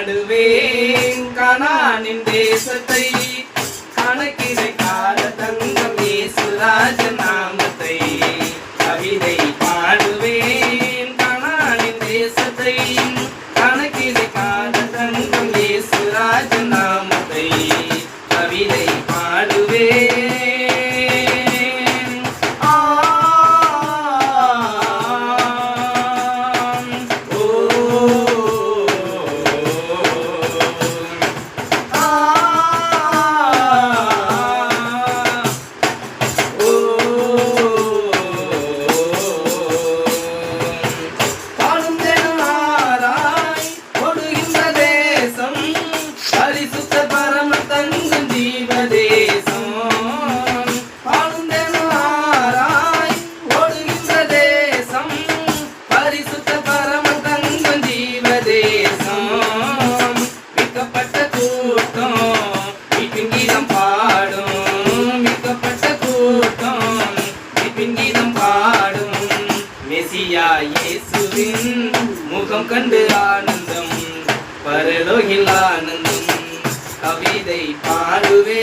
பாடுவேன் கானானின் தேசத்தை கணக்கிடைக்காத தங்கம் இயேசு ராஜ நாமத்தை கவிதை பாடுவேன் கானானின் தேசத்தை கணக்கிடைக்காத தங்கம் இயேசு ராஜ நாமத்தை கவிதை பாடுவேன் இயேசுவின் முகம் கண்டு ஆனந்தம் பரலோகில் ஆனந்தம் கவிதை பாடுவே